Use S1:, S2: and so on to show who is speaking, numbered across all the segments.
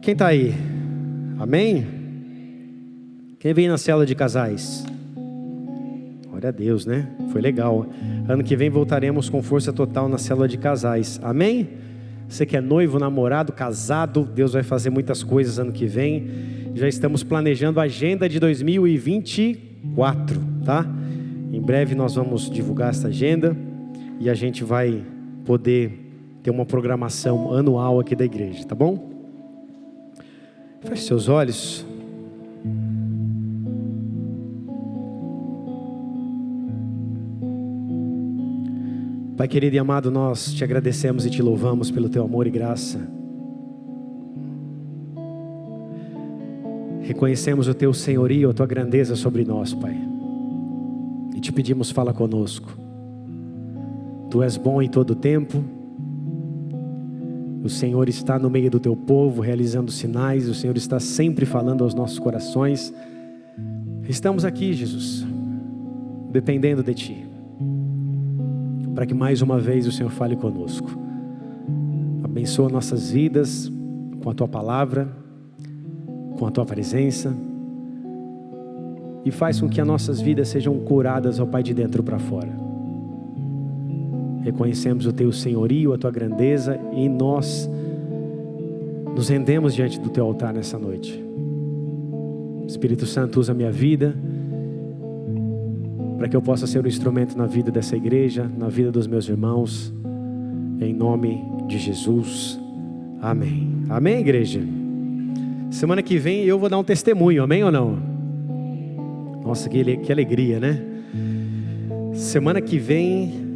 S1: Quem está aí? Amém? Quem vem na célula de casais? Glória a Deus, né? Foi legal. Ano que vem voltaremos com força total na célula de casais. Amém? Você que é noivo, namorado, casado, Deus vai fazer muitas coisas ano que vem. Já estamos planejando a agenda de 2024, tá? Em breve nós vamos divulgar essa agenda e a gente vai poder ter uma programação anual aqui da igreja, tá bom? Feche seus olhos. Pai querido e amado, nós te agradecemos e te louvamos pelo teu amor e graça. Reconhecemos o teu senhorio, a tua grandeza sobre nós, Pai. E te pedimos, fala conosco. Tu és bom em todo tempo. O Senhor está no meio do teu povo, realizando sinais. O Senhor está sempre falando aos nossos corações. Estamos aqui, Jesus, dependendo de Ti, para que mais uma vez o Senhor fale conosco. Abençoa nossas vidas com a Tua palavra, com a Tua presença, e faz com que as nossas vidas sejam curadas, ó Pai, de dentro para fora. Reconhecemos o Teu senhorio, a Tua grandeza, e nós nos rendemos diante do Teu altar nessa noite. Espírito Santo, usa a minha vida, para que eu possa ser um instrumento na vida dessa igreja, na vida dos meus irmãos, em nome de Jesus, amém. Amém, igreja? Semana que vem eu vou dar um testemunho, amém ou não? Nossa, que alegria, né? Semana que vem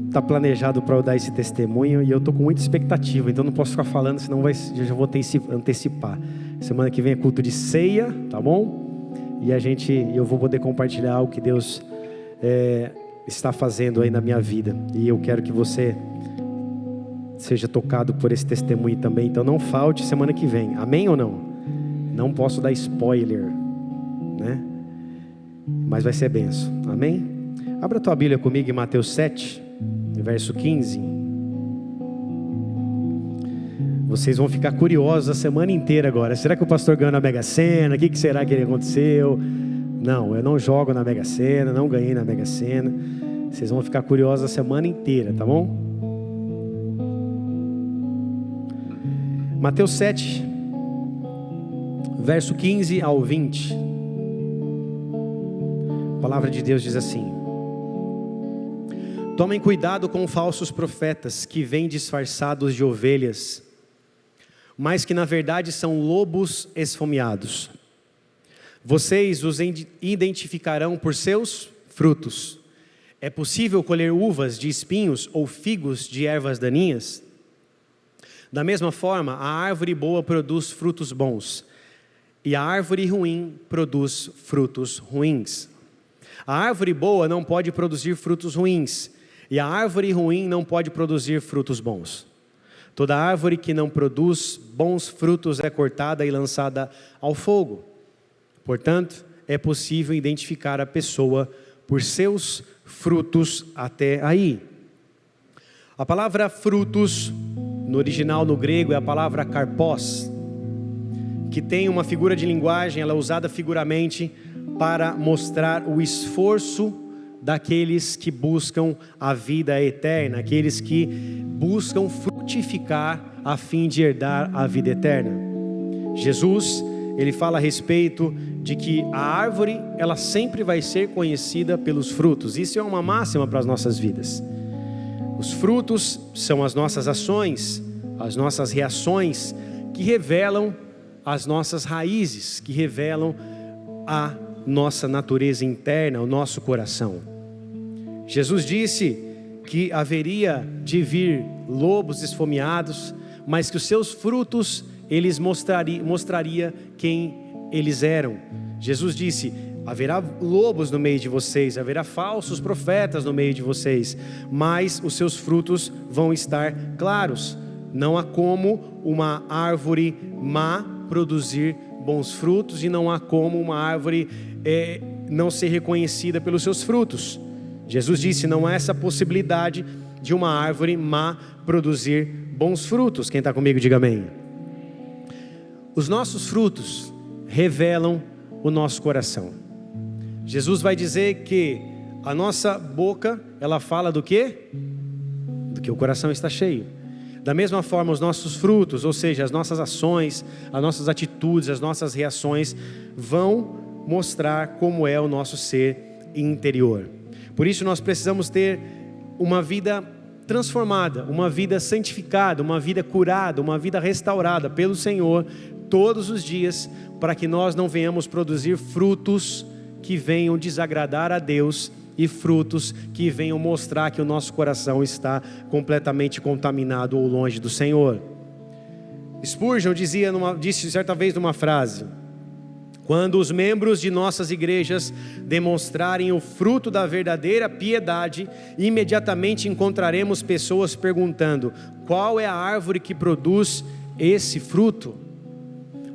S1: está planejado para eu dar esse testemunho e eu estou com muita expectativa, então não posso ficar falando, senão já vou antecipar. Semana que vem é culto de ceia, tá bom? E eu vou poder compartilhar algo que Deus está fazendo aí na minha vida, e eu quero que você seja tocado por esse testemunho também. Então não falte semana que vem, amém ou não? Não posso dar spoiler, né? Mas vai ser benção, amém? Abra tua Bíblia comigo em Mateus 7, verso 15. Vocês vão ficar curiosos a semana inteira agora. Será que o pastor ganhou na Mega Sena? O que será que aconteceu? Não, eu não jogo na Mega Sena, não ganhei na Mega Sena. Vocês vão ficar curiosos a semana inteira, tá bom? Mateus 7, verso 15 ao 20. A palavra de Deus diz assim: tomem cuidado com falsos profetas que vêm disfarçados de ovelhas, mas que na verdade são lobos esfomeados. Vocês os identificarão por seus frutos. É possível colher uvas de espinhos ou figos de ervas daninhas? Da mesma forma, a árvore boa produz frutos bons, e a árvore ruim produz frutos ruins. A árvore boa não pode produzir frutos ruins, e a árvore ruim não pode produzir frutos bons. Toda árvore que não produz bons frutos é cortada e lançada ao fogo. Portanto, é possível identificar a pessoa por seus frutos até aí. A palavra frutos, no original no grego, é a palavra karpos, que tem uma figura de linguagem, ela é usada figuramente para mostrar o esforço daqueles que buscam a vida eterna, aqueles que buscam frutificar a fim de herdar a vida eterna. Jesus, ele fala a respeito de que a árvore, ela sempre vai ser conhecida pelos frutos. Isso é uma máxima para as nossas vidas. Os frutos são as nossas ações, as nossas reações, que revelam as nossas raízes, que revelam a nossa natureza interna, o nosso coração. Jesus disse que haveria de vir lobos esfomeados, mas que os seus frutos, eles mostraria quem eles eram. Jesus disse: haverá lobos no meio de vocês, haverá falsos profetas no meio de vocês, mas os seus frutos vão estar claros. Não há como uma árvore má produzir bons frutos, e não há como uma árvore não ser reconhecida pelos seus frutos. Jesus disse: não há essa possibilidade de uma árvore má produzir bons frutos. Quem está comigo, diga amém. Os nossos frutos revelam o nosso coração. Jesus vai dizer que a nossa boca, ela fala do quê? Do que o coração está cheio. Da mesma forma, os nossos frutos, ou seja, as nossas ações, as nossas atitudes, as nossas reações, vão mostrar como é o nosso ser interior. Por isso nós precisamos ter uma vida transformada, uma vida santificada, uma vida curada, uma vida restaurada pelo Senhor todos os dias, para que nós não venhamos produzir frutos que venham desagradar a Deus e frutos que venham mostrar que o nosso coração está completamente contaminado ou longe do Senhor. Spurgeon disse certa vez numa frase: quando os membros de nossas igrejas demonstrarem o fruto da verdadeira piedade, imediatamente encontraremos pessoas perguntando: qual é a árvore que produz esse fruto?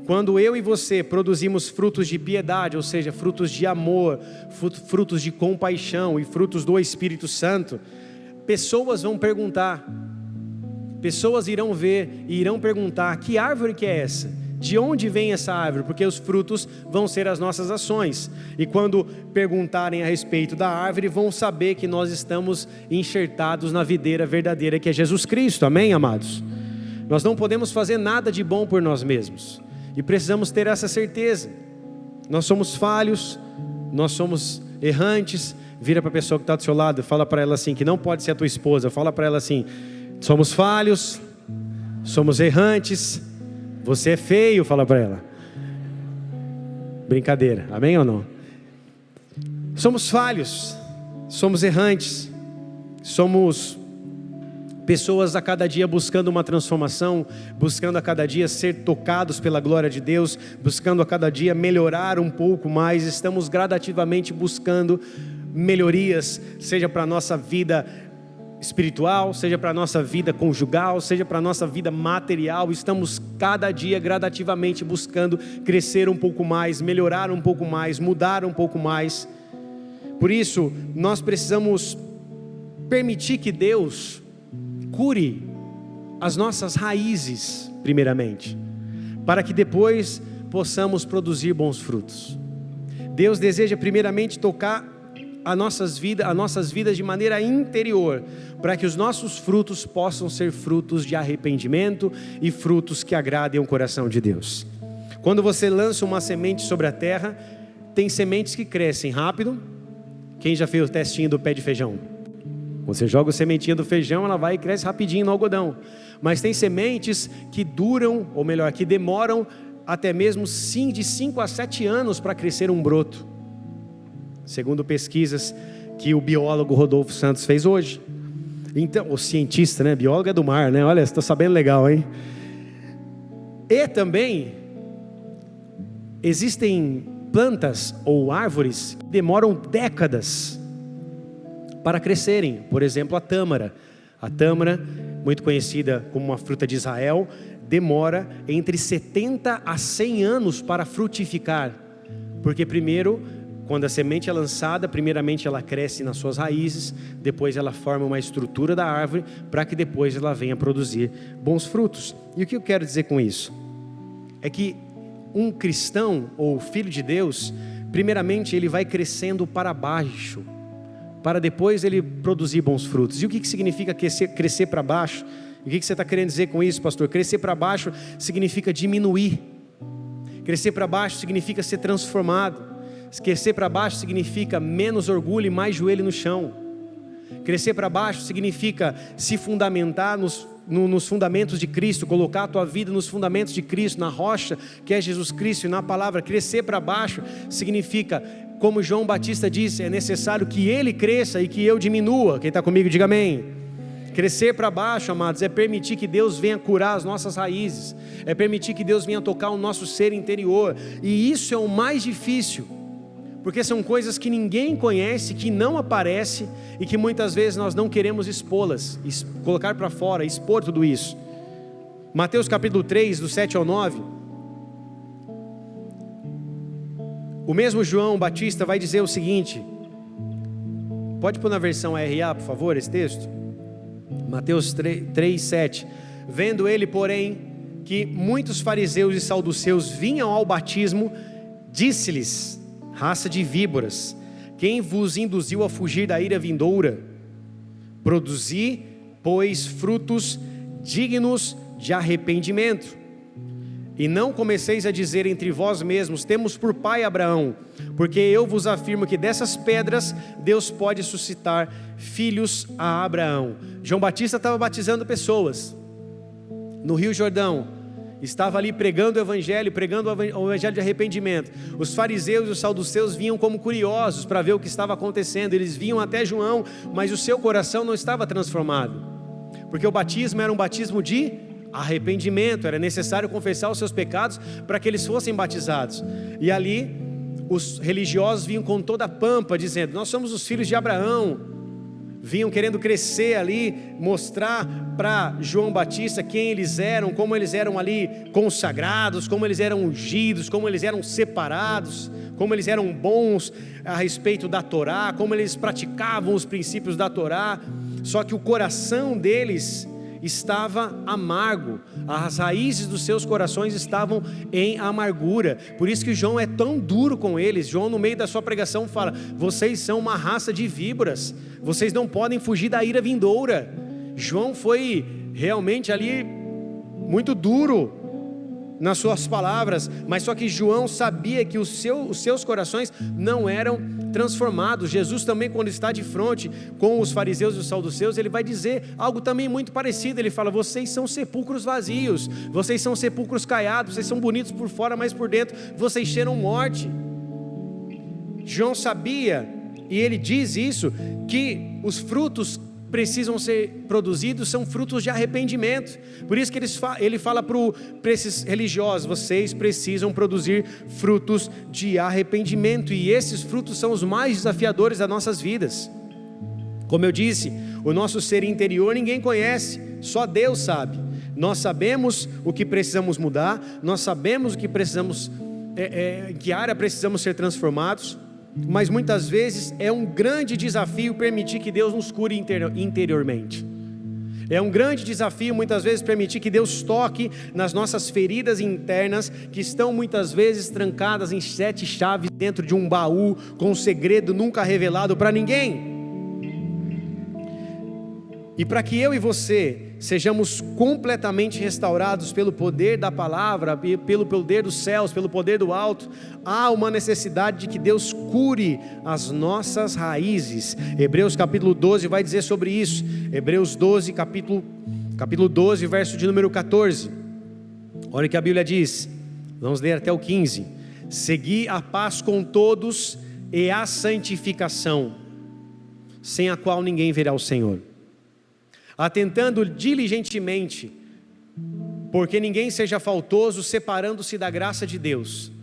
S1: Quando eu e você produzimos frutos de piedade, ou seja, frutos de amor, frutos de compaixão e frutos do Espírito Santo, pessoas vão perguntar, pessoas irão ver e irão perguntar: que árvore que é essa? De onde vem essa árvore? Porque os frutos vão ser as nossas ações. E quando perguntarem a respeito da árvore, vão saber que nós estamos enxertados na videira verdadeira, que é Jesus Cristo. Amém, amados? Nós não podemos fazer nada de bom por nós mesmos. E precisamos ter essa certeza. Nós somos falhos, nós somos errantes. Vira para a pessoa que está do seu lado, fala para ela assim, que não pode ser a tua esposa, fala para ela assim: somos falhos, somos errantes, você é feio, fala para ela. Brincadeira, amém ou não? Somos falhos, somos errantes, somos pessoas a cada dia buscando uma transformação, buscando a cada dia ser tocados pela glória de Deus, buscando a cada dia melhorar um pouco mais. Estamos gradativamente buscando melhorias, seja para a nossa vida espiritual, seja para a nossa vida conjugal, seja para a nossa vida material. Estamos cada dia gradativamente buscando crescer um pouco mais, melhorar um pouco mais, mudar um pouco mais. Por isso, nós precisamos permitir que Deus cure as nossas raízes, primeiramente, para que depois possamos produzir bons frutos. Deus deseja primeiramente tocar as nossas vidas de maneira interior, para que os nossos frutos possam ser frutos de arrependimento e frutos que agradem o coração de Deus. Quando você lança uma semente sobre a terra, tem sementes que crescem rápido. Quem já fez o testinho do pé de feijão? Você joga a sementinha do feijão, ela vai e cresce rapidinho no algodão. Mas tem sementes que duram, ou melhor, que demoram até mesmo de 5 a 7 anos para crescer um broto, segundo pesquisas que o biólogo Rodolfo Santos fez hoje. Então, o cientista, né? Biólogo é do mar, né? Olha, estou sabendo legal, hein? E também existem plantas ou árvores que demoram décadas para crescerem. Por exemplo, a tâmara. A tâmara, muito conhecida como uma fruta de Israel, demora entre 70 a 100 anos para frutificar. Porque primeiro, quando a semente é lançada, primeiramente ela cresce nas suas raízes, depois ela forma uma estrutura da árvore, para que depois ela venha produzir bons frutos. E o que eu quero dizer com isso? É que um cristão ou filho de Deus, primeiramente ele vai crescendo para baixo, para depois ele produzir bons frutos. E o que significa crescer para baixo? O que você está querendo dizer com isso, pastor? Crescer para baixo significa diminuir. Crescer para baixo significa ser transformado. Crescer para baixo significa menos orgulho e mais joelho no chão. Crescer para baixo significa se fundamentar nos fundamentos de Cristo, colocar a tua vida nos fundamentos de Cristo, na rocha que é Jesus Cristo e na palavra. Crescer para baixo significa, como João Batista disse, é necessário que Ele cresça e que eu diminua. Quem está comigo, diga amém. Crescer para baixo, amados, é permitir que Deus venha curar as nossas raízes, é permitir que Deus venha tocar o nosso ser interior. E isso é o mais difícil, porque são coisas que ninguém conhece, que não aparece e que muitas vezes nós não queremos expô-las, colocar para fora, expor tudo isso. Mateus capítulo 3, do 7 ao 9, o mesmo João Batista vai dizer o seguinte, pode pôr na versão RA, por favor, esse texto? Mateus 3, 7, vendo ele, porém, que muitos fariseus e saduceus vinham ao batismo, disse-lhes: raça de víboras, quem vos induziu a fugir da ira vindoura? Produzi, pois, frutos dignos de arrependimento. E não comeceis a dizer entre vós mesmos: temos por pai Abraão, porque eu vos afirmo que dessas pedras Deus pode suscitar filhos a Abraão. João Batista estava batizando pessoas no Rio Jordão, estava ali pregando o evangelho de arrependimento. Os fariseus e os saduceus vinham como curiosos para ver o que estava acontecendo. Eles vinham até João, mas o seu coração não estava transformado, porque o batismo era um batismo de arrependimento, era necessário confessar os seus pecados para que eles fossem batizados. E ali os religiosos vinham com toda a pampa, dizendo: nós somos os filhos de Abraão. Vinham querendo crescer ali, mostrar para João Batista quem eles eram, como eles eram ali consagrados, como eles eram ungidos, como eles eram separados, como eles eram bons a respeito da Torá, como eles praticavam os princípios da Torá. Só que o coração deles estava amargo, as raízes dos seus corações estavam em amargura. Por isso que João é tão duro com eles. João, no meio da sua pregação, fala: vocês são uma raça de víboras, vocês não podem fugir da ira vindoura. João foi realmente ali muito duro nas suas palavras, mas só que João sabia que os seus corações não eram transformados. Jesus também, quando está de frente com os fariseus e os saduceus, ele vai dizer algo também muito parecido. Ele fala: vocês são sepulcros vazios, vocês são sepulcros caiados, vocês são bonitos por fora, mas por dentro vocês cheiram morte. João sabia, e ele diz isso, que os frutos precisam ser produzidos são frutos de arrependimento. Por isso que ele fala para esses religiosos: vocês precisam produzir frutos de arrependimento, e esses frutos são os mais desafiadores das nossas vidas. Como eu disse, o nosso ser interior ninguém conhece, só Deus sabe. Nós sabemos o que precisamos mudar, nós sabemos o que precisamos, em que área precisamos ser transformados, mas muitas vezes é um grande desafio permitir que Deus nos cure interiormente. É um grande desafio muitas vezes permitir que Deus toque nas nossas feridas internas, que estão muitas vezes trancadas em 7 chaves dentro de um baú, com um segredo nunca revelado para ninguém. E para que eu e você sejamos completamente restaurados pelo poder da palavra, pelo poder dos céus, pelo poder do alto, há uma necessidade de que Deus cure as nossas raízes. Hebreus capítulo 12 vai dizer sobre isso. Hebreus 12, capítulo 12, verso de número 14. Olha o que a Bíblia diz, vamos ler até o 15. Segui a paz com todos e a santificação, sem a qual ninguém verá o Senhor, atentando diligentemente, porque ninguém seja faltoso, separando-se da graça de Deus,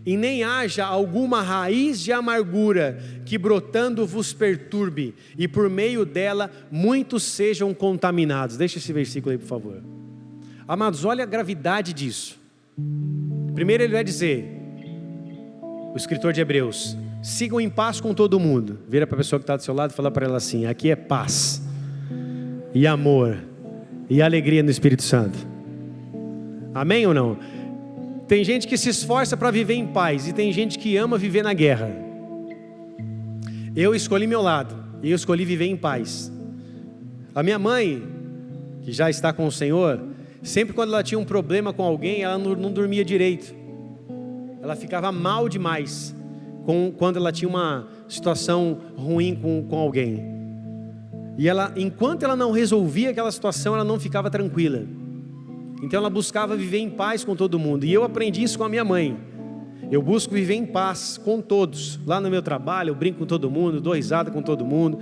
S1: e nem haja alguma raiz de amargura que brotando vos perturbe, e por meio dela muitos sejam contaminados. Deixa esse versículo aí, por favor. Amados, olha a gravidade disso. Primeiro ele vai dizer, o escritor de Hebreus: sigam em paz com todo mundo. Vira para a pessoa que está do seu lado e fala para ela assim: aqui é paz e amor e alegria no Espírito Santo. Amém ou não? Tem gente que se esforça para viver em paz, e tem gente que ama viver na guerra. Eu escolhi meu lado, e eu escolhi viver em paz. A minha mãe, que já está com o Senhor, sempre quando ela tinha um problema com alguém, ela não dormia direito. Ela ficava mal demais quando ela tinha uma situação ruim com alguém. E ela, enquanto ela não resolvia aquela situação, ela não ficava tranquila. Então ela buscava viver em paz com todo mundo. E eu aprendi isso com a minha mãe. Eu busco viver em paz com todos. Lá no meu trabalho eu brinco com todo mundo, dou risada com todo mundo,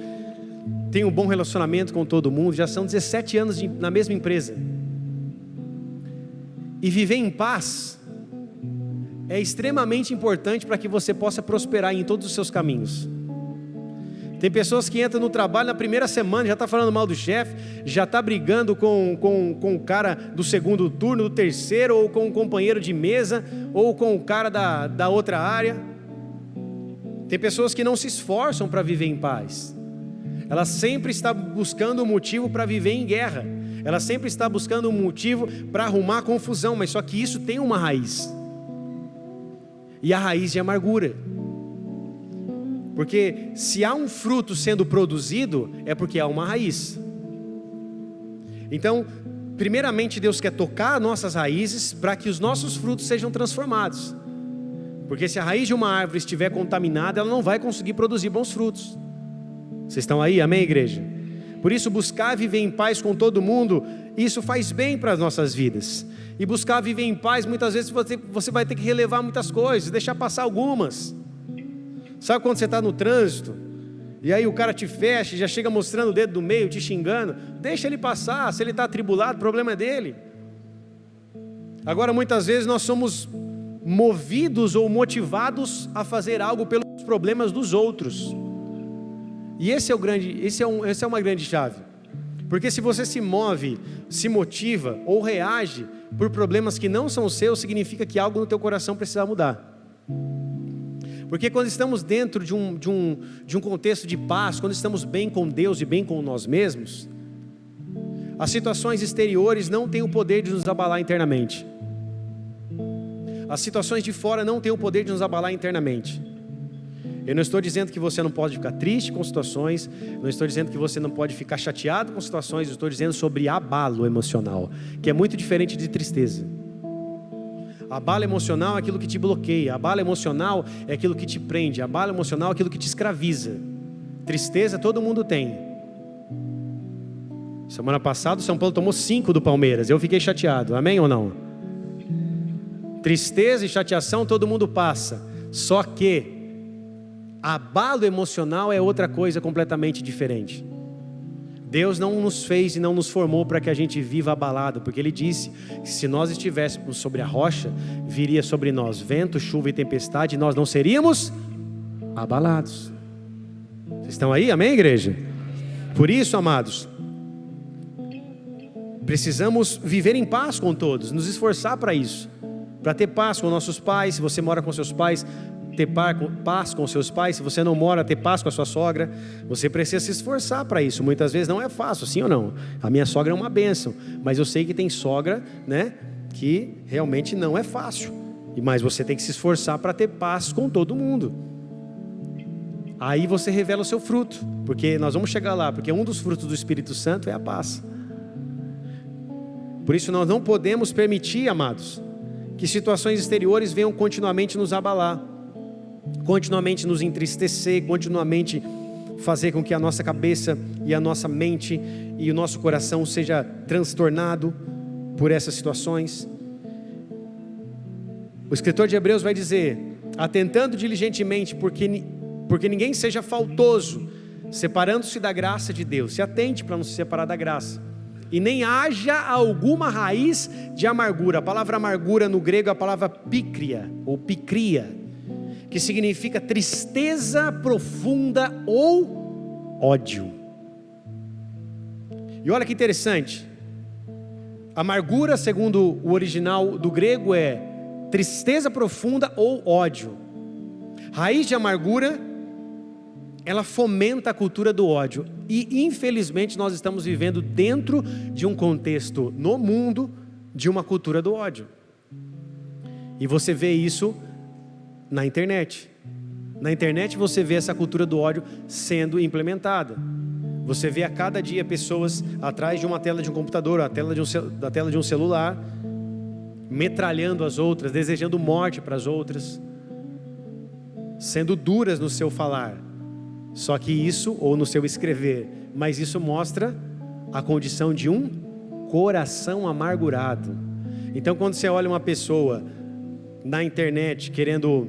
S1: tenho um bom relacionamento com todo mundo. Já são 17 anos na mesma empresa. E viver em paz é extremamente importante para que você possa prosperar em todos os seus caminhos. Tem pessoas que entram no trabalho na primeira semana, já está falando mal do chefe, já está brigando com o cara do segundo turno, do terceiro, ou com o companheiro de mesa, ou com o cara da outra área. Tem pessoas que não se esforçam para viver em paz. Ela sempre está buscando um motivo para viver em guerra. ela sempre está buscando um motivo para arrumar confusão, mas só que isso tem uma raiz, e a raiz de amargura. Porque se há um fruto sendo produzido, é porque há uma raiz. Então, primeiramente Deus quer tocar nossas raízes para que os nossos frutos sejam transformados. Porque se a raiz de uma árvore estiver contaminada, ela não vai conseguir produzir bons frutos. Vocês estão aí? Amém, igreja? Por isso, buscar viver em paz com todo mundo, isso faz bem para as nossas vidas. E buscar viver em paz, muitas vezes você vai ter que relevar muitas coisas, deixar passar algumas. Sabe quando você está no trânsito, e aí o cara te fecha, já chega mostrando o dedo do meio, te xingando? Deixa ele passar, se ele está atribulado, o problema é dele. Agora, muitas vezes nós somos movidos ou motivados a fazer algo pelos problemas dos outros. E essa é uma grande chave. Porque se você se move, se motiva ou reage por problemas que não são seus, significa que algo no teu coração precisa mudar. Porque quando estamos dentro de um contexto de paz, quando estamos bem com Deus e bem com nós mesmos, as situações exteriores não têm o poder de nos abalar internamente. As situações de fora não têm o poder de nos abalar internamente. Eu não estou dizendo que você não pode ficar triste com situações, não estou dizendo que você não pode ficar chateado com situações, eu estou dizendo sobre abalo emocional, que é muito diferente de tristeza. Abalo emocional é aquilo que te bloqueia, abalo emocional é aquilo que te prende, abalo emocional é aquilo que te escraviza. Tristeza todo mundo tem. Semana passada o São Paulo tomou 5 do Palmeiras, eu fiquei chateado, amém ou não? Tristeza e chateação todo mundo passa, só que abalo emocional é outra coisa completamente diferente. Deus não nos fez e não nos formou para que a gente viva abalado, porque Ele disse que se nós estivéssemos sobre a rocha, viria sobre nós vento, chuva e tempestade, e nós não seríamos abalados. Vocês estão aí? Amém, igreja? Por isso, amados, precisamos viver em paz com todos, nos esforçar para isso, para ter paz com nossos pais. Se você mora com seus pais, ter paz com seus pais. Se você não mora, ter paz com a sua sogra. Você precisa se esforçar para isso. Muitas vezes não é fácil, sim ou não? A minha sogra é uma bênção, mas eu sei que tem sogra, né, que realmente não é fácil. Mas você tem que se esforçar para ter paz com todo mundo. Aí você revela o seu fruto, porque nós vamos chegar lá, porque um dos frutos do Espírito Santo é a paz. Por isso nós não podemos permitir, amados, que situações exteriores venham continuamente nos abalar, continuamente nos entristecer, continuamente fazer com que a nossa cabeça e a nossa mente e o nosso coração seja transtornado por essas situações. O escritor de Hebreus vai dizer: atentando diligentemente, porque ninguém seja faltoso, separando-se da graça de Deus. Se atente para não se separar da graça, e nem haja alguma raiz de amargura. A palavra amargura no grego é a palavra pícria ou picria, que significa tristeza profunda ou ódio. E olha que interessante, amargura, segundo o original do grego, é tristeza profunda ou ódio. Raiz de amargura, ela fomenta a cultura do ódio. E infelizmente nós estamos vivendo dentro de um contexto no mundo de uma cultura do ódio. E você vê isso na internet. Na internet você vê essa cultura do ódio sendo implementada. Você vê a cada dia pessoas atrás de uma tela de um computador, da tela de um celular, metralhando as outras, desejando morte para as outras, sendo duras no seu falar. Só que isso, ou no seu escrever, mas isso mostra a condição de um coração amargurado. Então quando você olha uma pessoa na internet querendo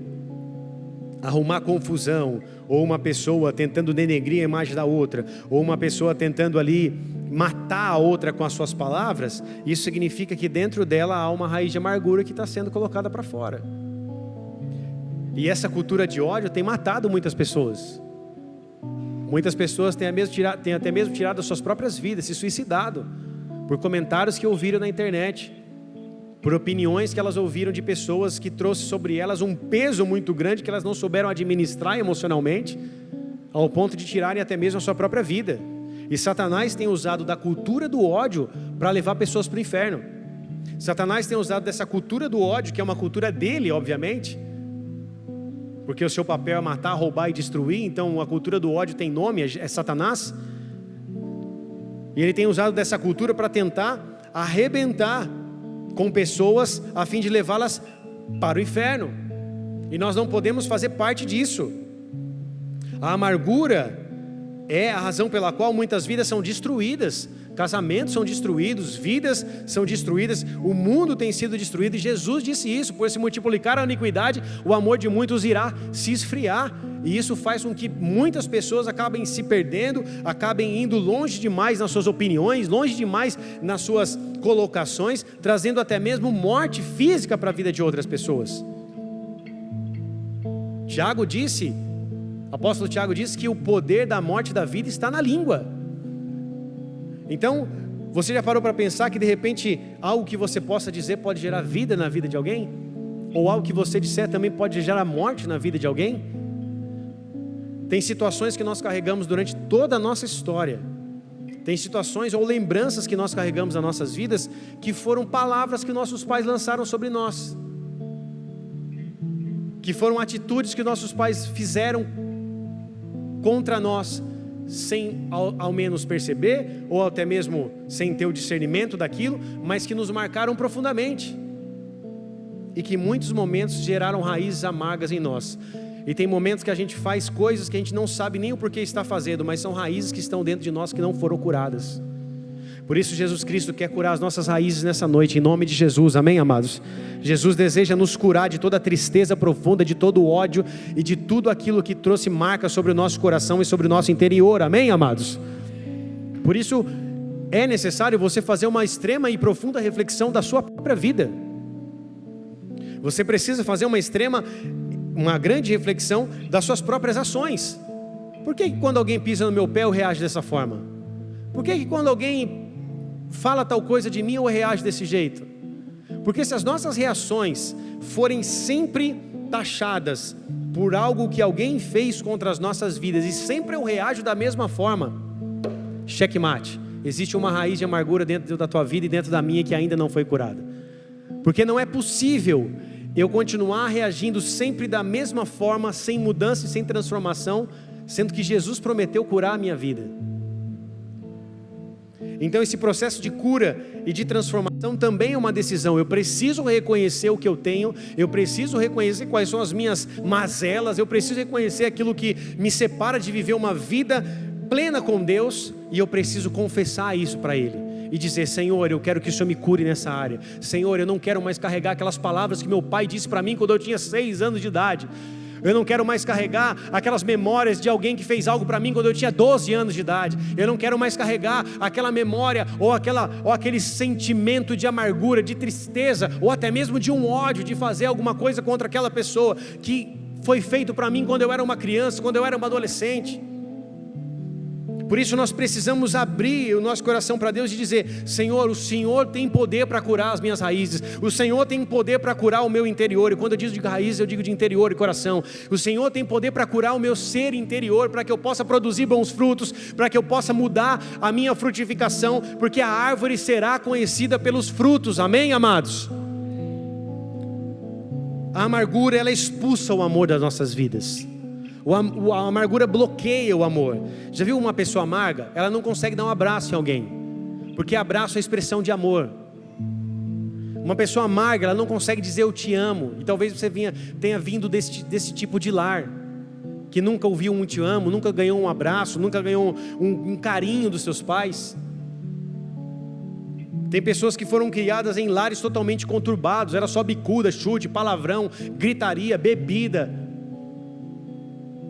S1: arrumar confusão, ou uma pessoa tentando denegrir a imagem da outra, ou uma pessoa tentando ali matar a outra com as suas palavras, isso significa que dentro dela há uma raiz de amargura que está sendo colocada para fora. E essa cultura de ódio tem matado muitas pessoas. Muitas pessoas têm até mesmo tirado as suas próprias vidas, se suicidado, por comentários que ouviram na internet, por opiniões que elas ouviram de pessoas que trouxe sobre elas um peso muito grande que elas não souberam administrar emocionalmente, ao ponto de tirarem até mesmo a sua própria vida. E Satanás tem usado da cultura do ódio para levar pessoas para o inferno. Satanás tem usado dessa cultura do ódio, que é uma cultura dele, obviamente, porque o seu papel é matar, roubar e destruir. Então a cultura do ódio tem nome, é Satanás. E ele tem usado dessa cultura para tentar arrebentar com pessoas, a fim de levá-las para o inferno. E nós não podemos fazer parte disso. A amargura é a razão pela qual muitas vidas são destruídas, casamentos são destruídos, vidas são destruídas, o mundo tem sido destruído, e Jesus disse isso: por se multiplicar a iniquidade, o amor de muitos irá se esfriar, e isso faz com que muitas pessoas acabem se perdendo, acabem indo longe demais nas suas opiniões, longe demais nas suas colocações, trazendo até mesmo morte física para a vida de outras pessoas. Apóstolo Tiago disse que o poder da morte e da vida está na língua. Então, você já parou para pensar que de repente algo que você possa dizer pode gerar vida na vida de alguém? Ou algo que você disser também pode gerar morte na vida de alguém? Tem situações que nós carregamos durante toda a nossa história, tem situações ou lembranças que nós carregamos nas nossas vidas, que foram palavras que nossos pais lançaram sobre nós, que foram atitudes que nossos pais fizeram contra nós, sem ao menos perceber, ou até mesmo sem ter o discernimento daquilo, mas que nos marcaram profundamente, e que em muitos momentos geraram raízes amargas em nós. E tem momentos que a gente faz coisas que a gente não sabe nem o porquê está fazendo, mas são raízes que estão dentro de nós que não foram curadas. Por isso Jesus Cristo quer curar as nossas raízes nessa noite, em nome de Jesus, amém, amados? Jesus deseja nos curar de toda a tristeza profunda, de todo o ódio e de tudo aquilo que trouxe marca sobre o nosso coração e sobre o nosso interior, amém, amados? Por isso é necessário você fazer uma extrema e profunda reflexão da sua própria vida. Você precisa fazer uma grande reflexão das suas próprias ações. Por que quando alguém pisa no meu pé eu reajo dessa forma? Por que quando alguém fala tal coisa de mim eu reajo desse jeito? Porque se as nossas reações forem sempre taxadas por algo que alguém fez contra as nossas vidas, e sempre eu reajo da mesma forma, checkmate. Existe uma raiz de amargura dentro da tua vida e dentro da minha que ainda não foi curada. Porque não é possível eu continuar reagindo sempre da mesma forma, sem mudança e sem transformação, sendo que Jesus prometeu curar a minha vida. Então esse processo de cura e de transformação também é uma decisão. Eu preciso reconhecer o que eu tenho, eu preciso reconhecer quais são as minhas mazelas, eu preciso reconhecer aquilo que me separa de viver uma vida plena com Deus, e eu preciso confessar isso para Ele e dizer: Senhor, eu quero que o Senhor me cure nessa área. Senhor, eu não quero mais carregar aquelas palavras que meu pai disse para mim quando eu tinha 6 anos de idade. Eu não quero mais carregar aquelas memórias de alguém que fez algo para mim quando eu tinha 12 anos de idade. Eu não quero mais carregar aquela memória ou aquele sentimento de amargura, de tristeza, ou até mesmo de um ódio de fazer alguma coisa contra aquela pessoa que foi feito para mim quando eu era uma criança, quando eu era uma adolescente. Por isso nós precisamos abrir o nosso coração para Deus e dizer: Senhor, o Senhor tem poder para curar as minhas raízes, o Senhor tem poder para curar o meu interior. E quando eu digo de raízes, eu digo de interior e coração. O Senhor tem poder para curar o meu ser interior, para que eu possa produzir bons frutos, para que eu possa mudar a minha frutificação, porque a árvore será conhecida pelos frutos, amém, amados? A amargura, ela expulsa o amor das nossas vidas. A amargura bloqueia o amor. Já viu uma pessoa amarga? Ela não consegue dar um abraço em alguém, porque abraço é expressão de amor. Uma pessoa amarga, ela não consegue dizer eu te amo. E talvez você tenha vindo desse tipo de lar, que nunca ouviu um te amo, nunca ganhou um abraço, nunca ganhou um carinho dos seus pais. Tem pessoas que foram criadas em lares totalmente conturbados. Era só bicuda, chute, palavrão, gritaria, bebida.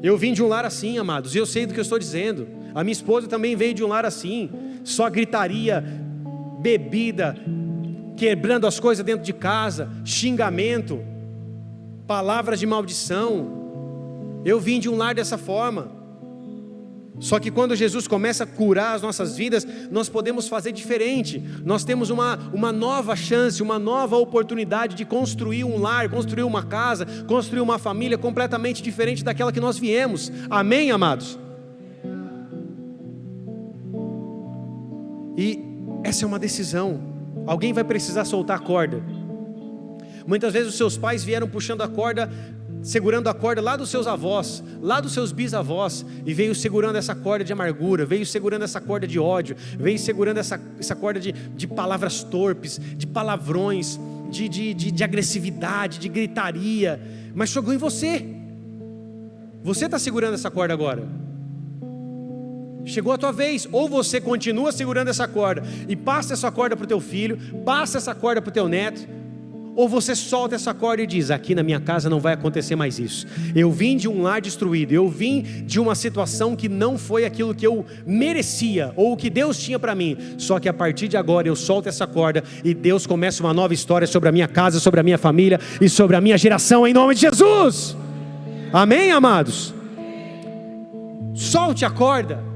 S1: Eu vim de um lar assim, amados, e eu sei do que eu estou dizendo. A minha esposa também veio de um lar assim, só gritaria, bebida, quebrando as coisas dentro de casa, xingamento, palavras de maldição. Eu vim de um lar dessa forma. Só que quando Jesus começa a curar as nossas vidas, nós podemos fazer diferente. Nós temos uma nova chance, uma nova oportunidade de construir um lar, construir uma casa, construir uma família completamente diferente daquela que nós viemos. Amém, amados? E essa é uma decisão. Alguém vai precisar soltar a corda. Muitas vezes os seus pais vieram puxando a corda, segurando a corda lá dos seus avós, lá dos seus bisavós, e veio segurando essa corda de amargura, veio segurando essa corda de ódio, veio segurando essa corda de palavras torpes, de palavrões, de agressividade, de gritaria, mas chegou em você. Você está segurando essa corda agora. Chegou a tua vez. Ou você continua segurando essa corda e passa essa corda para o teu filho, passa essa corda para o teu neto, ou você solta essa corda e diz: aqui na minha casa não vai acontecer mais isso. Eu vim de um lar destruído, eu vim de uma situação que não foi aquilo que eu merecia, ou o que Deus tinha para mim. Só que a partir de agora eu solto essa corda e Deus começa uma nova história sobre a minha casa, sobre a minha família e sobre a minha geração, em nome de Jesus. Amém, amados? Solte a corda.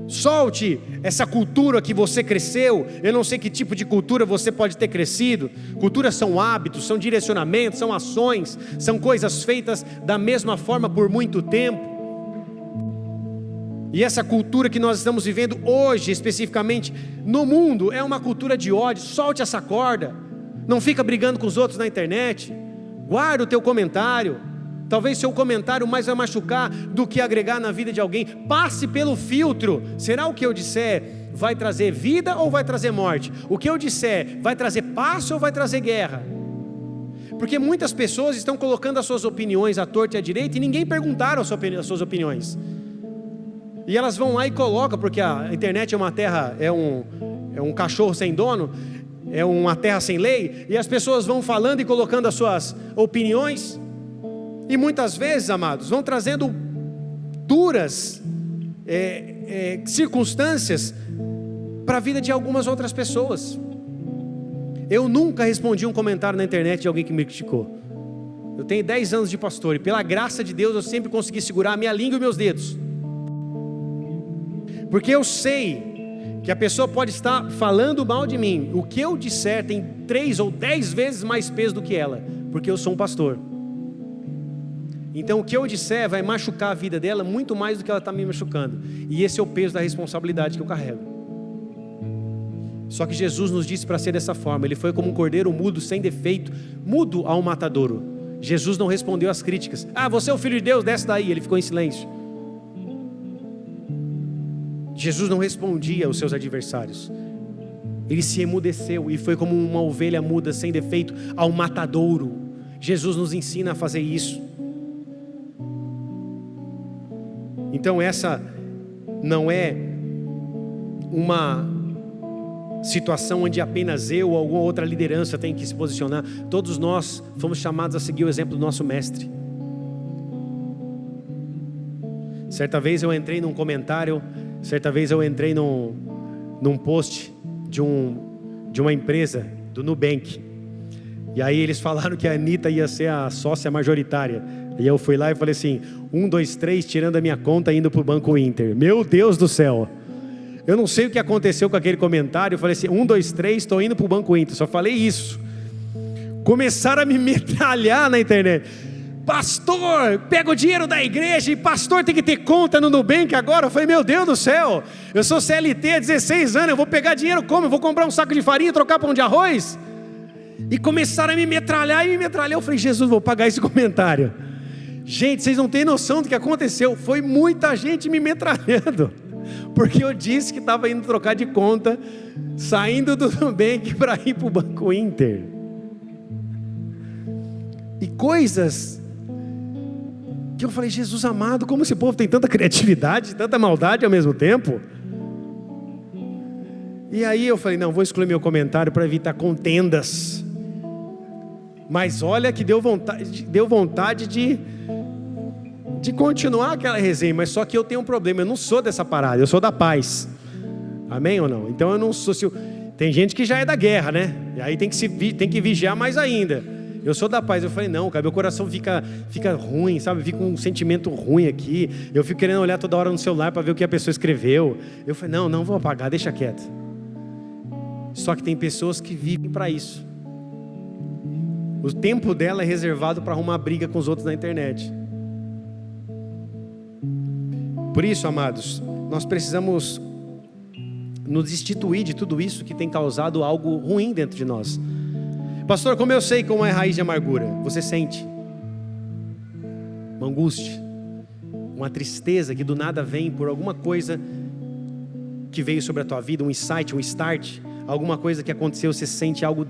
S1: Solte essa cultura que você cresceu. Eu não sei que tipo de cultura você pode ter crescido. Culturas são hábitos, são direcionamentos, são ações, são coisas feitas da mesma forma por muito tempo. E essa cultura que nós estamos vivendo hoje, especificamente no mundo, é uma cultura de ódio. Solte essa corda. Não fica brigando com os outros na internet. Guarda o teu comentário. Talvez seu comentário mais vai machucar do que agregar na vida de alguém. Passe pelo filtro. Será o que eu disser vai trazer vida ou vai trazer morte? O que eu disser vai trazer paz ou vai trazer guerra? Porque muitas pessoas estão colocando as suas opiniões à torta e à direita e ninguém perguntaram as suas opiniões. E elas vão lá e colocam, porque a internet é uma terra, é um cachorro sem dono, é uma terra sem lei, e as pessoas vão falando e colocando as suas opiniões. E muitas vezes, amados, vão trazendo duras circunstâncias para a vida de algumas outras pessoas. Eu nunca respondi um comentário na internet de alguém que me criticou. Eu tenho 10 anos de pastor e pela graça de Deus eu sempre consegui segurar a minha língua e meus dedos. Porque eu sei que a pessoa pode estar falando mal de mim. O que eu disser tem 3 ou 10 vezes mais peso do que ela, porque eu sou um pastor. Então o que eu disser vai machucar a vida dela muito mais do que ela está me machucando. E esse é o peso da responsabilidade que eu carrego. Só que Jesus nos disse para ser dessa forma. Ele foi como um cordeiro mudo, sem defeito, mudo ao matadouro. Jesus não respondeu às críticas. Você é o filho de Deus, desce daí. Ele ficou em silêncio. Jesus não respondia aos seus adversários. Ele se emudeceu e foi como uma ovelha muda, sem defeito, ao matadouro. Jesus nos ensina a fazer isso. Então essa não é uma situação onde apenas eu ou alguma outra liderança tem que se posicionar. Todos nós fomos chamados a seguir o exemplo do nosso mestre. Certa vez eu entrei num comentário, certa vez eu entrei num post de uma empresa, do Nubank. E aí eles falaram que a Anitta ia ser a sócia majoritária. E eu fui lá e falei assim: 1, 2, 3, tirando a minha conta, indo para o Banco Inter. Meu Deus do céu. Eu não sei o que aconteceu com aquele comentário. Eu falei assim: 1, 2, 3, estou indo para o Banco Inter. Só falei isso. Começaram a me metralhar na internet. Pastor, pega o dinheiro da igreja e pastor tem que ter conta no Nubank agora. Eu falei: meu Deus do céu, eu sou CLT há 16 anos, eu vou pegar dinheiro como? Eu vou comprar um saco de farinha e trocar pão de arroz? E começaram a me metralhar e me metralhar. Eu falei: Jesus, vou pagar esse comentário. Gente, vocês não têm noção do que aconteceu. Foi muita gente me metralhando, porque eu disse que estava indo trocar de conta, saindo do Nubank para ir para o Banco Inter. E coisas que eu falei: Jesus amado, como esse povo tem tanta criatividade, tanta maldade ao mesmo tempo. E aí eu falei: não, vou excluir meu comentário para evitar contendas. Mas olha que deu vontade de continuar aquela resenha. Mas só que eu tenho um problema, eu não sou dessa parada, eu sou da paz. Amém ou não? Então eu não sou... Tem gente que já é da guerra, né? E aí tem que vigiar mais ainda. Eu sou da paz. Eu falei: não, cara, meu coração fica ruim, sabe? Fica um sentimento ruim aqui. Eu fico querendo olhar toda hora no celular para ver o que a pessoa escreveu. Eu falei: não vou apagar, deixa quieto. Só que tem pessoas que vivem para isso. O tempo dela é reservado para arrumar briga com os outros na internet. Por isso, amados, nós precisamos nos destituir de tudo isso que tem causado algo ruim dentro de nós. Pastor, como eu sei como é raiz de amargura? Você sente uma angústia, uma tristeza que do nada vem por alguma coisa que veio sobre a tua vida, um insight, um start, alguma coisa que aconteceu, você sente algo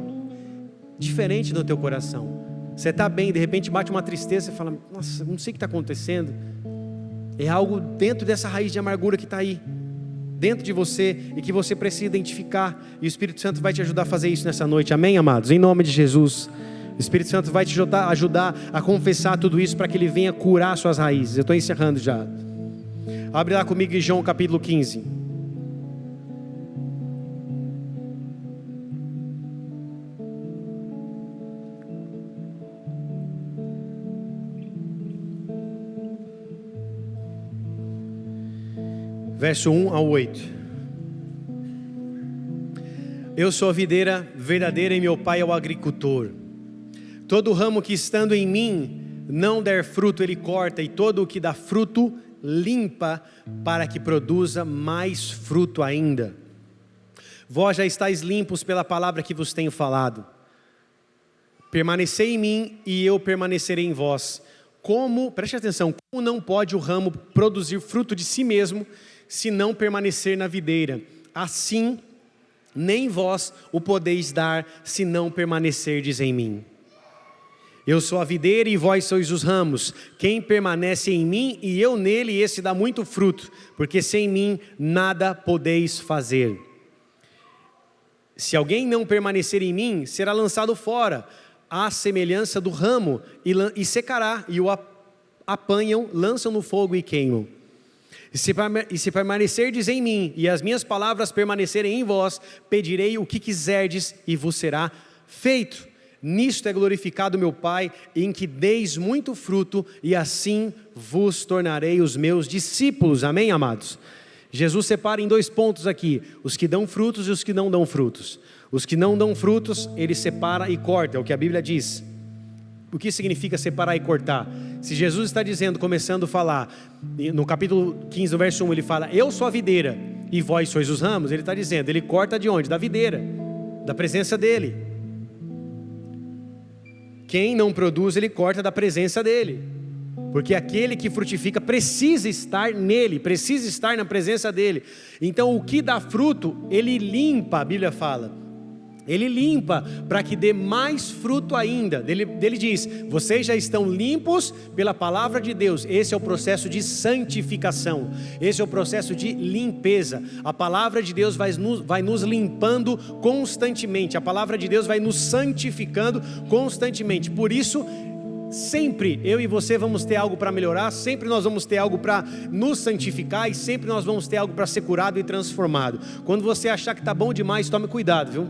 S1: diferente no teu coração. Você está bem, de repente bate uma tristeza, você fala, nossa, não sei o que está acontecendo. É algo dentro dessa raiz de amargura que está aí, dentro de você, e que você precisa identificar, e o Espírito Santo vai te ajudar a fazer isso nessa noite, amém, amados? Em nome de Jesus, o Espírito Santo vai te ajudar a confessar tudo isso, para que Ele venha curar suas raízes. Eu estou encerrando já. Abre lá comigo em João capítulo 15. Verso 1 ao 8. Eu sou a videira verdadeira e meu pai é o agricultor. Todo ramo que estando em mim não der fruto, ele corta, e todo o que dá fruto, limpa, para que produza mais fruto ainda. Vós já estáis limpos pela palavra que vos tenho falado. Permanecei em mim e eu permanecerei em vós. Preste atenção, como não pode o ramo produzir fruto de si mesmo, se não permanecer na videira? Assim, nem vós o podeis dar, se não permanecerdes em mim. Eu sou a videira e vós sois os ramos. Quem permanece em mim e eu nele, esse dá muito fruto, porque sem mim nada podeis fazer. Se alguém não permanecer em mim, será lançado fora, à semelhança do ramo, e secará, e o apanham, lançam no fogo e queimam. E se permanecerdes em mim, e as minhas palavras permanecerem em vós, pedirei o que quiserdes, e vos será feito. Nisto é glorificado meu Pai, em que deis muito fruto, e assim vos tornarei os meus discípulos. Amém, amados? Jesus separa em 2 pontos aqui, os que dão frutos e os que não dão frutos. Os que não dão frutos, Ele separa e corta, é o que a Bíblia diz. O que significa separar e cortar? Se Jesus está dizendo, começando a falar, no capítulo 15, no verso 1, Ele fala, eu sou a videira, e vós sois os ramos. Ele está dizendo, Ele corta de onde? Da videira, da presença dEle. Quem não produz, Ele corta da presença dEle. Porque aquele que frutifica precisa estar nele, precisa estar na presença dEle. Então o que dá fruto, Ele limpa, a Bíblia fala. Ele limpa para que dê mais fruto ainda. Ele diz, vocês já estão limpos pela palavra de Deus. Esse é o processo de santificação. Esse é o processo de limpeza. A palavra de Deus vai nos limpando constantemente. A palavra de Deus vai nos santificando constantemente. Por isso, sempre eu e você vamos ter algo para melhorar, sempre nós vamos ter algo para nos santificar, e sempre nós vamos ter algo para ser curado e transformado. Quando você achar que está bom demais, tome cuidado, viu?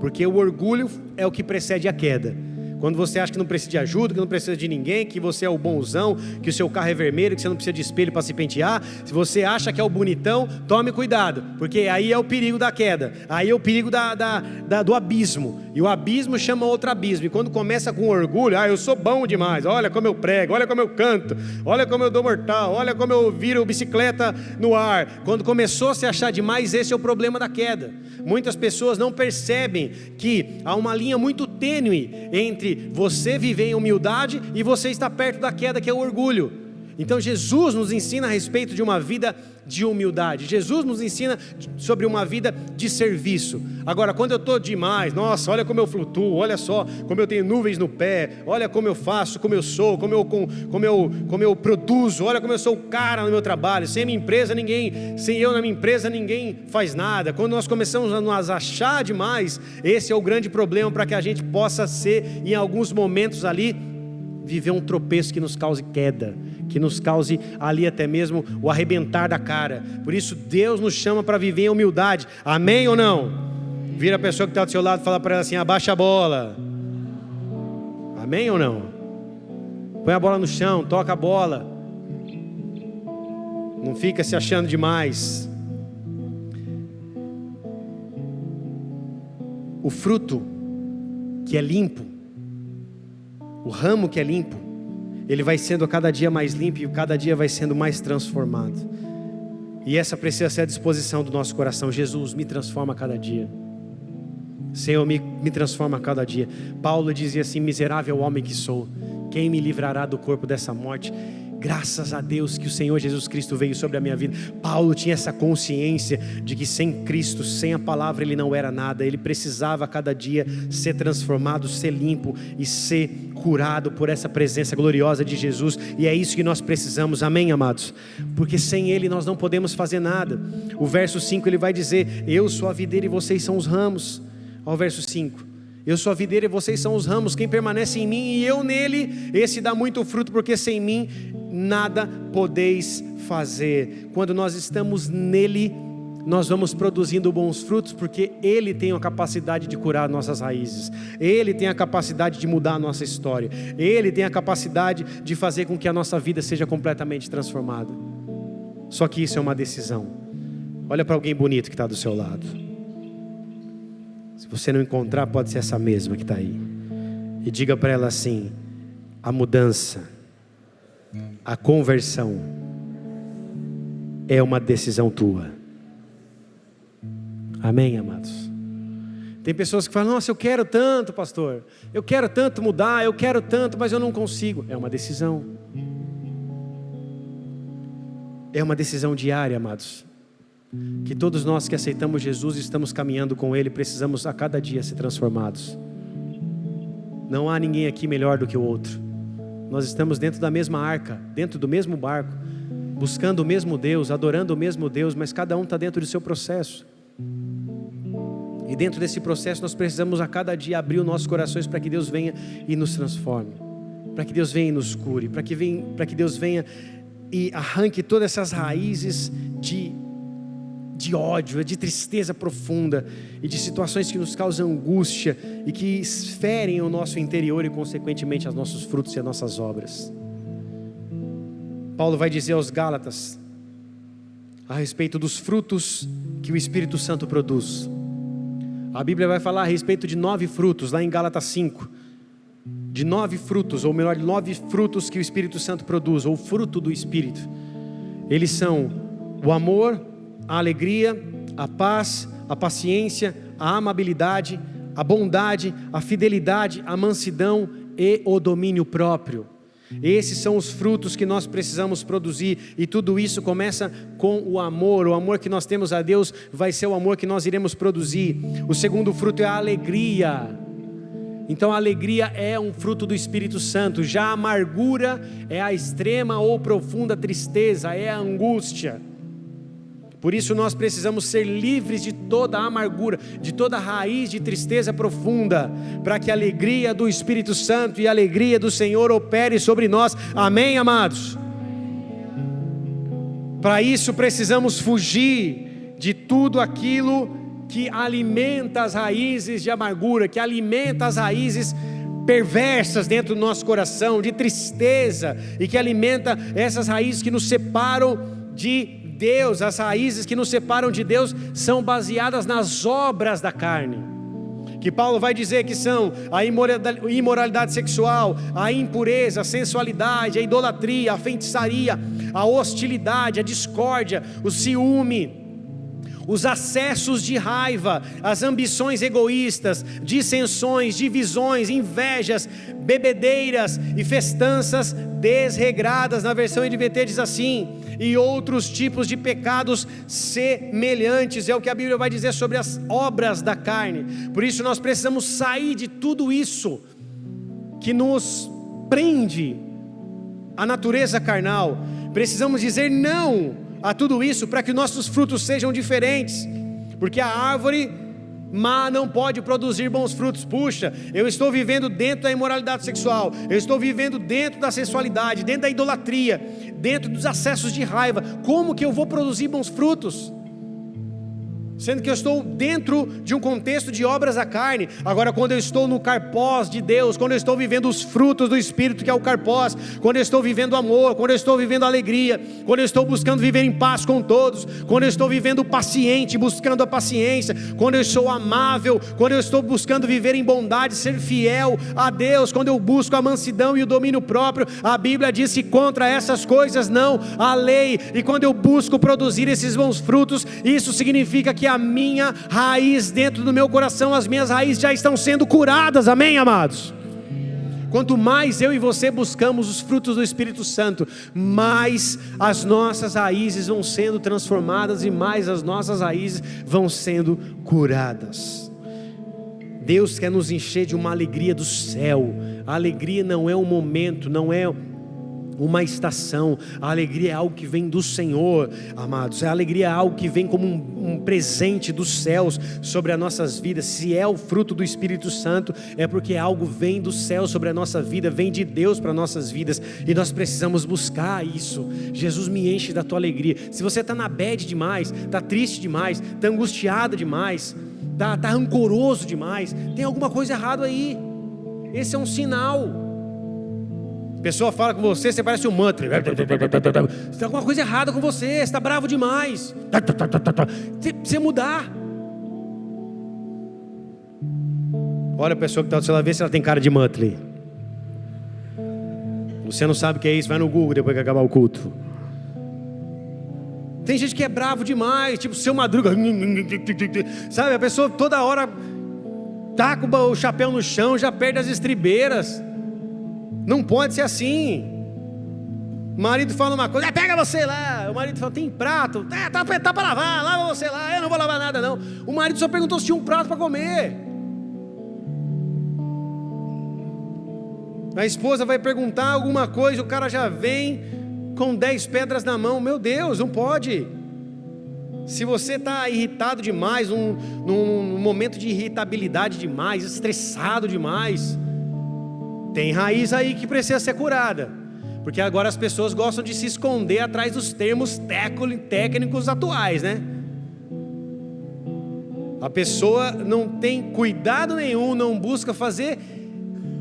S1: Porque o orgulho é o que precede a queda. Quando você acha que não precisa de ajuda, que não precisa de ninguém, que você é o bonzão, que o seu carro é vermelho, que você não precisa de espelho para se pentear, se você acha que é o bonitão, tome cuidado, porque aí é o perigo da queda, aí é o perigo do abismo, e o abismo chama outro abismo. E quando começa com orgulho, eu sou bom demais, olha como eu prego, olha como eu canto, olha como eu dou mortal, olha como eu viro bicicleta no ar. Quando começou a se achar demais, esse é o problema da queda. Muitas pessoas não percebem que há uma linha muito tênue entre você viver em humildade e você estar perto da queda, que é o orgulho. Então Jesus nos ensina a respeito de uma vida de humildade. Jesus nos ensina sobre uma vida de serviço. Agora, quando eu estou demais, nossa, olha como eu flutuo, olha só como eu tenho nuvens no pé, olha como eu faço, como eu sou, como eu produzo, olha como eu sou o cara no meu trabalho. Sem eu na minha empresa, ninguém faz nada. Quando nós começamos a nos achar demais, esse é o grande problema, para que a gente possa ser, em alguns momentos ali, viver um tropeço que nos cause queda, que nos cause ali até mesmo o arrebentar da cara. Por isso Deus nos chama para viver em humildade. Amém ou não? Vira a pessoa que está do seu lado e fala para ela assim, abaixa a bola. Amém ou não? Põe a bola no chão, toca a bola. Não fica se achando demais. O fruto que é limpo, o ramo que é limpo, ele vai sendo a cada dia mais limpo, e cada dia vai sendo mais transformado. E essa precisa ser a disposição do nosso coração. Jesus, me transforma a cada dia. Senhor, me transforma a cada dia. Paulo dizia assim: miserável homem que sou, quem me livrará do corpo dessa morte? Graças a Deus que o Senhor Jesus Cristo veio sobre a minha vida. Paulo tinha essa consciência de que sem Cristo, sem a palavra, ele não era nada. Ele precisava a cada dia ser transformado, ser limpo e ser curado por essa presença gloriosa de Jesus. E é isso que nós precisamos, amém, amados? Porque sem Ele nós não podemos fazer nada. O verso 5 ele vai dizer: eu sou a videira e vocês são os ramos. Ao verso 5: eu sou a videira e vocês são os ramos. Quem permanece em mim e eu nele, esse dá muito fruto, porque sem mim nada podeis fazer. Quando nós estamos nele, nós vamos produzindo bons frutos, porque Ele tem a capacidade de curar nossas raízes. Ele tem a capacidade de mudar a nossa história. Ele tem a capacidade de fazer com que a nossa vida seja completamente transformada. Só que isso é uma decisão. Olha para alguém bonito que está do seu lado. Se você não encontrar, pode ser essa mesma que está aí. E diga para ela assim: a mudança, a conversão é uma decisão tua. Amém, amados? Tem pessoas que falam: nossa, eu quero tanto, pastor, eu quero tanto mudar, eu quero tanto, mas eu não consigo. É uma decisão. É uma decisão diária, amados. Que todos nós que aceitamos Jesus e estamos caminhando com Ele, precisamos a cada dia ser transformados. Não há ninguém aqui melhor do que o outro. Nós estamos dentro da mesma arca, dentro do mesmo barco, buscando o mesmo Deus, adorando o mesmo Deus, mas cada um está dentro do seu processo. E dentro desse processo nós precisamos a cada dia abrir os nossos corações para que Deus venha e nos transforme, para que Deus venha e nos cure, para que Deus venha e arranque todas essas raízes de ódio, de tristeza profunda e de situações que nos causam angústia e que ferem o nosso interior e consequentemente os nossos frutos e as nossas obras. Paulo vai dizer aos Gálatas a respeito dos frutos que o Espírito Santo produz. A Bíblia vai falar a respeito de 9 frutos, lá em Gálatas 5, de 9 frutos, ou melhor, 9 frutos que o Espírito Santo produz, ou fruto do Espírito. Eles são o amor, a alegria, a paz, a paciência, a amabilidade, a bondade, a fidelidade, a mansidão e o domínio próprio. Esses são os frutos que nós precisamos produzir, e tudo isso começa com o amor que nós temos a Deus vai ser o amor que nós iremos produzir. O segundo fruto é a alegria. Então a alegria é um fruto do Espírito Santo. Já a amargura é a extrema ou profunda tristeza, é a angústia. Por isso nós precisamos ser livres de toda a amargura, de toda a raiz de tristeza profunda, para que a alegria do Espírito Santo e a alegria do Senhor opere sobre nós. Amém, amados? Para isso precisamos fugir de tudo aquilo que alimenta as raízes de amargura, que alimenta as raízes perversas dentro do nosso coração, de tristeza, e que alimenta essas raízes que nos separam de Deus. As raízes que nos separam de Deus são baseadas nas obras da carne, que Paulo vai dizer que são a imoralidade sexual, a impureza, a sensualidade, a idolatria, a feitiçaria, a hostilidade, a discórdia, o ciúme, os acessos de raiva, as ambições egoístas, dissensões, divisões, invejas, bebedeiras e festanças desregradas. Na versão NVT diz assim: e outros tipos de pecados semelhantes. É o que a Bíblia vai dizer sobre as obras da carne. Por isso nós precisamos sair de tudo isso que nos prende à natureza carnal. Precisamos dizer não a tudo isso para que nossos frutos sejam diferentes, porque a árvore má não pode produzir bons frutos. Puxa, eu estou vivendo dentro da imoralidade sexual, eu estou vivendo dentro da sensualidade, dentro da idolatria, dentro dos acessos de raiva. Como que eu vou produzir bons frutos? sendo que eu estou dentro de um contexto de obras da carne. Agora, quando eu estou no carpós de Deus, quando eu estou vivendo os frutos do Espírito, que é o carpós, quando eu estou vivendo amor, quando eu estou vivendo alegria, quando eu estou buscando viver em paz com todos, quando eu estou vivendo paciente, buscando a paciência, quando eu sou amável, quando eu estou buscando viver em bondade, ser fiel a Deus, quando eu busco a mansidão e o domínio próprio, a Bíblia diz que contra essas coisas não há lei. E quando eu busco produzir esses bons frutos, isso significa que a minha raiz dentro do meu coração, as minhas raízes já estão sendo curadas, amém, amados? Quanto mais eu e você buscamos os frutos do Espírito Santo, mais as nossas raízes vão sendo transformadas e mais as nossas raízes vão sendo curadas. Deus quer nos encher de uma alegria do céu. A alegria não é um momento, não é uma estação. A alegria é algo que vem do Senhor, amados. A alegria é algo que vem como um presente dos céus sobre as nossas vidas. Se é o fruto do Espírito Santo, é porque algo vem do céu sobre a nossa vida, vem de Deus para nossas vidas, e nós precisamos buscar isso. Jesus, me enche da tua alegria. Se você está na bad demais, está triste demais, está angustiado demais, está rancoroso demais, tem alguma coisa errada aí. Esse é um sinal. A pessoa fala com você, você parece um mantra. Tem alguma coisa errada com você, você está bravo demais. Você precisa mudar. Olha a pessoa que está do seu lado, vê se ela tem cara de mantra. Você não sabe o que é isso, vai no Google depois que acabar o culto. Tem gente que é bravo demais, tipo Seu Madruga. Sabe, a pessoa toda hora taca o chapéu no chão, já perde as estribeiras. Não pode ser assim. O marido fala uma coisa, pega você lá. O marido fala, tem prato? Tá para lavar, lava você lá. Eu não vou lavar nada não. O marido só perguntou se tinha um prato para comer. A esposa vai perguntar alguma coisa, o cara já vem com 10 pedras na mão. Meu Deus, não pode. Se você está irritado demais, num momento de irritabilidade demais, estressado demais, tem raiz aí que precisa ser curada. Porque agora as pessoas gostam de se esconder atrás dos termos técnicos atuais, né? A pessoa não tem cuidado nenhum, não busca fazer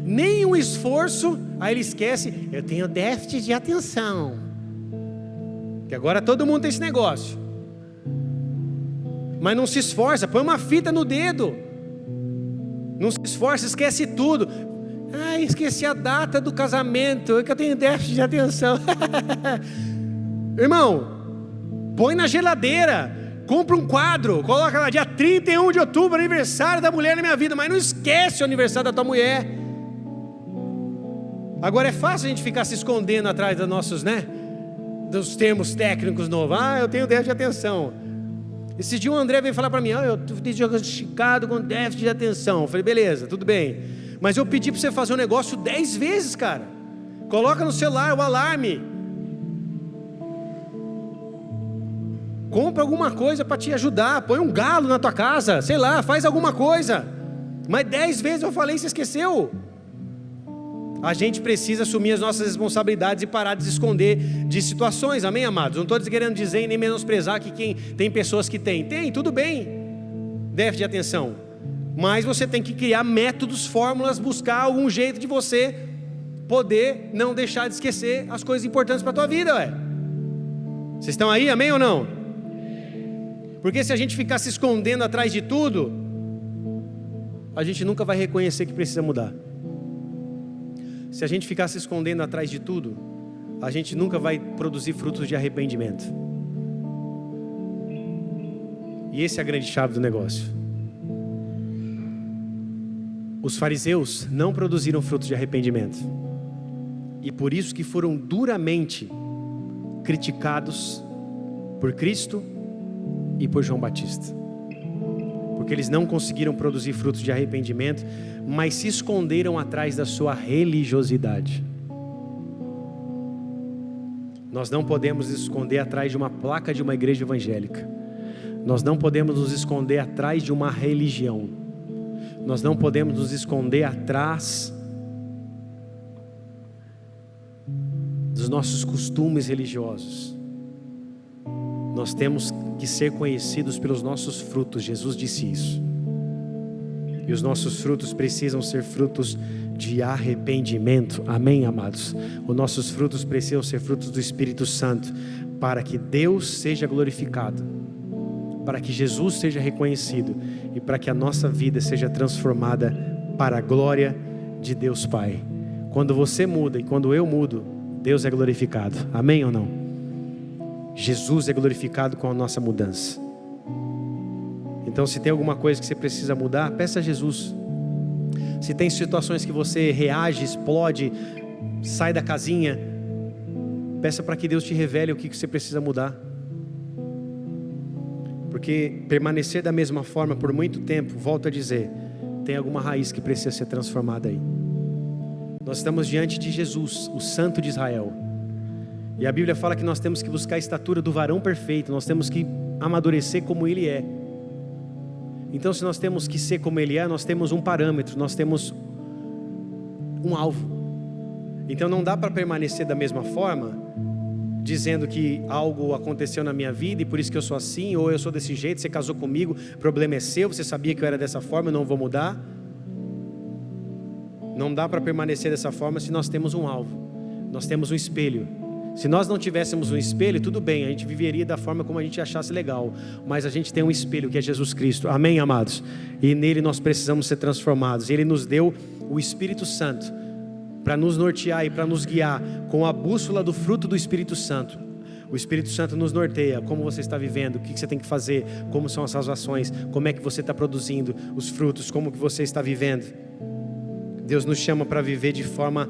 S1: nenhum esforço, aí ele esquece, eu tenho déficit de atenção. Que agora todo mundo tem esse negócio. Mas não se esforça, põe uma fita no dedo. Não se esforça, esquece tudo. Esqueci a data do casamento, é que eu tenho déficit de atenção. Irmão, põe na geladeira, compra um quadro, coloca lá, dia 31 de outubro, aniversário da mulher na minha vida, mas não esquece o aniversário da tua mulher. Agora é fácil a gente ficar se escondendo atrás dos nossos, dos termos técnicos novos. Eu tenho déficit de atenção. Esse dia o André veio falar para mim, eu fui diagnosticado com déficit de atenção. Eu falei, beleza, tudo bem. Mas eu pedi para você fazer um negócio 10 vezes, cara. Coloca no celular o alarme. Compra alguma coisa para te ajudar. Põe um galo na tua casa, sei lá, faz alguma coisa. Mas 10 vezes eu falei e você esqueceu. A gente precisa assumir as nossas responsabilidades e parar de se esconder de situações, amém, amados? Não estou querendo dizer e nem menosprezar que quem tem pessoas que tem, tudo bem, déficit de atenção. Mas você tem que criar métodos, fórmulas, buscar algum jeito de você poder não deixar de esquecer as coisas importantes para a tua vida, ué. Vocês estão aí, amém ou não? Porque se a gente ficar se escondendo atrás de tudo, a gente nunca vai reconhecer que precisa mudar. Se a gente ficar se escondendo atrás de tudo, a gente nunca vai produzir frutos de arrependimento. E essa é a grande chave do negócio. Os fariseus não produziram frutos de arrependimento. E por isso que foram duramente criticados por Cristo e por João Batista. Porque eles não conseguiram produzir frutos de arrependimento, mas se esconderam atrás da sua religiosidade. Nós não podemos nos esconder atrás de uma placa de uma igreja evangélica. Nós não podemos nos esconder atrás de uma religião. Nós não podemos nos esconder atrás dos nossos costumes religiosos. nós temos que ser conhecidos pelos nossos frutos. Jesus disse isso. E os nossos frutos precisam ser frutos de arrependimento. Amém, amados? Os nossos frutos precisam ser frutos do Espírito Santo, para que Deus seja glorificado, para que Jesus seja reconhecido e para que a nossa vida seja transformada para a glória de Deus Pai. Quando você muda e quando eu mudo, Deus é glorificado. Amém ou não? Jesus é glorificado com a nossa mudança. Então, se tem alguma coisa que você precisa mudar, peça a Jesus. Se tem situações que você reage, explode, sai da casinha, peça para que Deus te revele o que você precisa mudar. Porque permanecer da mesma forma por muito tempo, volto a dizer, tem alguma raiz que precisa ser transformada aí. Nós estamos diante de Jesus, o Santo de Israel. E a Bíblia fala que nós temos que buscar a estatura do varão perfeito, nós temos que amadurecer como Ele é. Então, se nós temos que ser como Ele é, nós temos um parâmetro, nós temos um alvo. Então não dá para permanecer da mesma forma, dizendo que algo aconteceu na minha vida e por isso que eu sou assim, ou eu sou desse jeito, você casou comigo, o problema é seu, você sabia que eu era dessa forma, eu não vou mudar. Não dá para permanecer dessa forma se nós temos um alvo, nós temos um espelho. Se nós não tivéssemos um espelho, tudo bem, a gente viveria da forma como a gente achasse legal, mas a gente tem um espelho que é Jesus Cristo. Amém, amados? E nele nós precisamos ser transformados. Ele nos deu o Espírito Santo para nos nortear e para nos guiar com a bússola do fruto do Espírito Santo. O Espírito Santo nos norteia, como você está vivendo, o que você tem que fazer, como são as suas ações, como é que você está produzindo os frutos, como que você está vivendo. Deus nos chama para viver de forma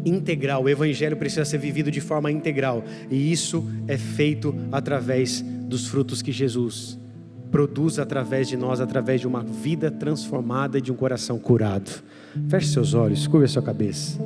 S1: integral. O Evangelho precisa ser vivido de forma integral, e isso é feito através dos frutos que Jesus produz através de nós, através de uma vida transformada e de um coração curado. Feche seus olhos, curva a sua cabeça.